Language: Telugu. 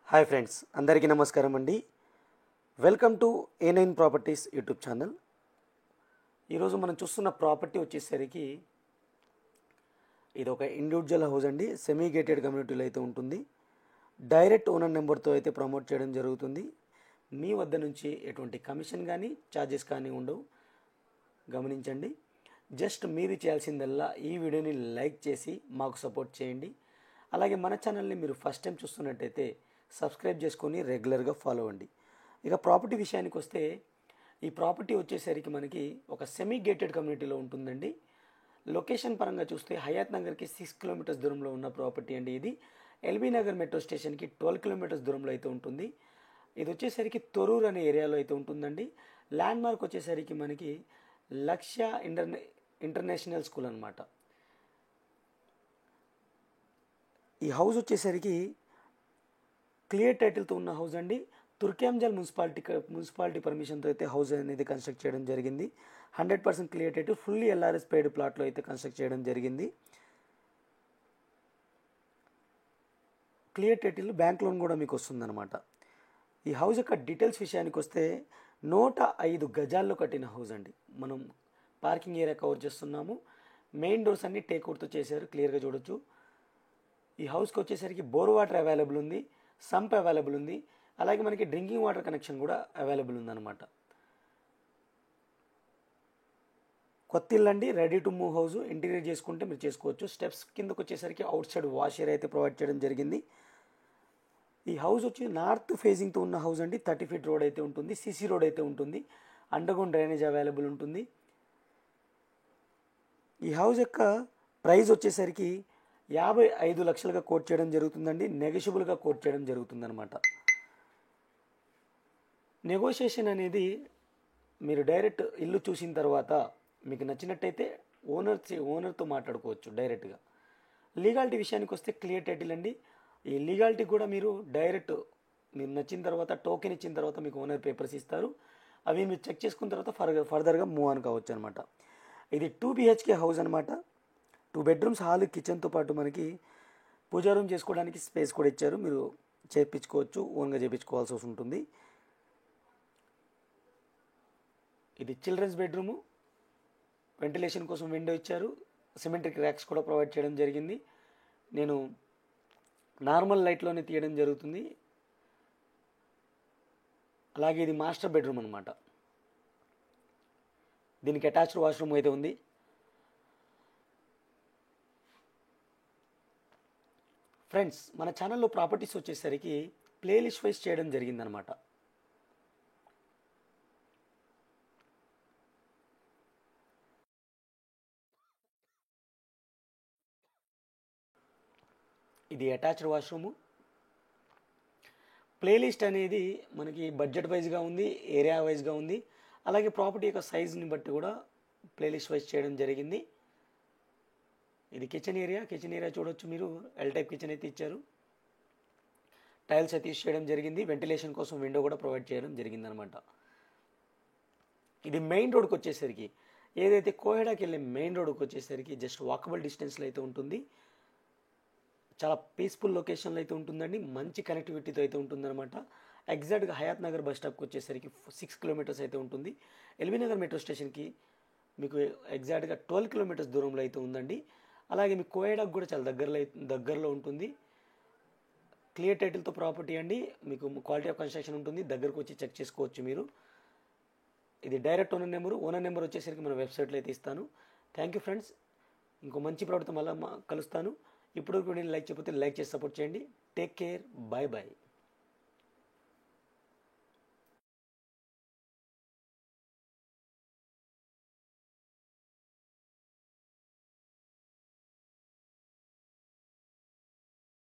హాయ్ ఫ్రెండ్స్, అందరికీ నమస్కారం అండి. Welcome to A9 properties YouTube channel. ఈరోజు మనం చూస్తున్న ప్రాపర్టీ వచ్చేసరికి ఇది ఒక ఇండివిజువల్ హౌస్ అండి. సెమీ గేటెడ్ కమ్యూనిటీలో అయితే ఉంటుంది. డైరెక్ట్ ఓనర్ నెంబర్తో అయితే ప్రమోట్ చేయడం జరుగుతుంది. మీ వద్ద నుంచి ఎటువంటి కమిషన్ కానీ ఛార్జెస్ కానీ ఉండవు, గమనించండి. జస్ట్ మీరు చేయాల్సిందల్లా ఈ వీడియోని లైక్ చేసి మాకు సపోర్ట్ చేయండి. అలాగే మన ఛానల్ని మీరు ఫస్ట్ టైం చూస్తున్నట్టయితే సబ్స్క్రైబ్ చేసుకొని రెగ్యులర్గా ఫాలో అవ్వండి. ఇక ప్రాపర్టీ విషయానికి వస్తే, ఈ ప్రాపర్టీ వచ్చేసరికి మనకి ఒక సెమీ గేటెడ్ కమ్యూనిటీలో ఉంటుందండి. లొకేషన్ పరంగా చూస్తే హయాత్ నగర్కి 6 కిలోమీటర్స్ దూరంలో ఉన్న ప్రాపర్టీ అండి. ఇది ఎల్బీ నగర్ మెట్రో స్టేషన్కి 12 కిలోమీటర్స్ దూరంలో అయితే ఉంటుంది. ఇది వచ్చేసరికి తొరూర్ అనే ఏరియాలో అయితే ఉంటుందండి. ల్యాండ్ మార్క్ వచ్చేసరికి మనకి లక్ష్య ఇంటర్నేషనల్ స్కూల్ అనమాట. ఈ హౌస్ వచ్చేసరికి క్లియర్ టైటిల్తో ఉన్న హౌస్ అండి. తుర్క్యాంజల్ మున్సిపాలిటీ పర్మిషన్తో అయితే హౌస్ అనేది కన్స్ట్రక్ట్ చేయడం జరిగింది. 100% clear title, fully LRS paid ప్లాట్లో అయితే కన్స్ట్రక్ట్ చేయడం జరిగింది. క్లియర్ టైటిల్, బ్యాంక్ లోన్ కూడా మీకు వస్తుందన్నమాట. ఈ హౌస్ యొక్క డీటెయిల్స్ విషయానికి వస్తే 105 గజాల్లో కట్టిన హౌస్ అండి. మనం పార్కింగ్ ఏరియా కవర్ చేస్తున్నాము. మెయిన్ డోర్స్ అన్ని టేక్వుడ్తో చేశారు, క్లియర్గా చూడొచ్చు. ఈ హౌస్కి వచ్చేసరికి బోర్ వాటర్ అవైలబుల్ ఉంది, సంప్ అవైలబుల్ ఉంది, అలాగే మనకి డ్రింకింగ్ వాటర్ కనెక్షన్ కూడా అవైలబుల్ ఉందన్నమాట. కొత్త ఇల్లు అండి, ready to move house. Interior చేసుకుంటే మీరు చేసుకోవచ్చు. స్టెప్స్ కిందకు వచ్చేసరికి అవుట్ సైడ్ వాష్ ఏరియా అయితే ప్రొవైడ్ చేయడం జరిగింది. ఈ హౌస్ వచ్చి నార్త్ ఫేజింగ్తో ఉన్న హౌస్ అండి. 30 ఫీట్ రోడ్ అయితే ఉంటుంది, సిసి రోడ్ అయితే ఉంటుంది, అండర్గ్రౌండ్ డ్రైనేజ్ అవైలబుల్ ఉంటుంది. ఈ హౌస్ యొక్క ప్రైస్ వచ్చేసరికి 55 లక్షలుగా కోట్ చేయడం జరుగుతుందండి. నెగోషియబుల్గా కోట్ చేయడం జరుగుతుందన్నమాట. నెగోషియేషన్ అనేది మీరు డైరెక్ట్ ఇల్లు చూసిన తర్వాత మీకు నచ్చినట్టయితే ఓనర్తో మాట్లాడుకోవచ్చు డైరెక్ట్గా. లీగాలిటీ విషయానికి వస్తే క్లియర్ టైటిల్ అండి. ఈ లీగాలిటీ కూడా మీరు డైరెక్ట్ మీరు నచ్చిన తర్వాత టోకెన్ ఇచ్చిన తర్వాత మీకు ఓనర్ పేపర్స్ ఇస్తారు. అవి మీరు చెక్ చేసుకున్న తర్వాత ఫర్దర్గా మూవ్ ఆన్ కావచ్చు అనమాట. ఇది 2 BHK హౌస్ అనమాట. 2 బెడ్రూమ్స్, హాల్, కిచెన్తో పాటు మనకి పూజా రూమ్ చేసుకోవడానికి స్పేస్ కూడా ఇచ్చారు. మీరు చేయించుకోవచ్చు, ఓన్గా చేయించుకోవాల్సి ఉంటుంది. ఇది చిల్డ్రన్స్ బెడ్రూము. వెంటిలేషన్ కోసం విండో ఇచ్చారు. సిమెట్రిక్ ర్యాక్స్ కూడా ప్రొవైడ్ చేయడం జరిగింది. నేను నార్మల్ లైట్లోనే తీయడం జరుగుతుంది. అలాగే ఇది మాస్టర్ బెడ్రూమ్ అనమాట. దీనికి అటాచ్డ్ వాష్రూమ్ అయితే ఉంది. ఫ్రెండ్స్, మన ఛానల్లో ప్రాపర్టీస్ వచ్చేసరికి ప్లేలిస్ట్ వైజ్ చేయడం జరిగిందనమాట. ఇది అటాచ్డ్ వాష్రూము. ప్లేలిస్ట్ అనేది మనకి బడ్జెట్ వైజ్గా ఉంది, ఏరియా వైజ్గా ఉంది, అలాగే ప్రాపర్టీ యొక్క సైజుని బట్టి కూడా ప్లేలిస్ట్ వైజ్ చేయడం జరిగింది. ఇది కిచెన్ ఏరియా చూడొచ్చు మీరు. ఎల్ టైప్ కిచెన్ అయితే ఇచ్చారు. టైల్స్ అయితే యూస్ చేయడం జరిగింది. వెంటిలేషన్ కోసం విండో కూడా ప్రొవైడ్ చేయడం జరిగింది అనమాట. ఇది మెయిన్ రోడ్కి వచ్చేసరికి, ఏదైతే కోహెడాకి వెళ్ళే మెయిన్ రోడ్కి వచ్చేసరికి జస్ట్ వాకబుల్ డిస్టెన్స్లో అయితే ఉంటుంది. చాలా పీస్ఫుల్ లొకేషన్లో అయితే ఉంటుందండి. మంచి కనెక్టివిటీతో అయితే ఉంటుందన్నమాట. ఎగ్జాక్ట్గా హయాత్ నగర్ బస్ స్టాప్కి వచ్చేసరికి 6 కిలోమీటర్స్ అయితే ఉంటుంది. ఎల్బీ నగర్ మెట్రో స్టేషన్కి మీకు ఎగ్జాక్ట్గా 12 కిలోమీటర్స్ దూరంలో అయితే ఉందండి. అలాగే మీకు కోయడాకు కూడా చాలా దగ్గరలో ఉంటుంది. క్లియర్ టైటిల్తో ప్రాపర్టీ అండి. మీకు క్వాలిటీ ఆఫ్ కన్స్ట్రక్షన్ ఉంటుంది. దగ్గరకు వచ్చి చెక్ చేసుకోవచ్చు మీరు. ఇది డైరెక్ట్ ఓనర్ నెంబర్ వచ్చేసరికి మన వెబ్సైట్లో అయితే ఇస్తాను. Thank you friends. ఇంకో మంచి ప్రాడక్ట్ మళ్ళీ కలుస్తాను. ఇప్పుడు కూడా నేను లైక్ చేయకపోతే లైక్ చేసి సపోర్ట్ చేయండి. Take care, bye bye.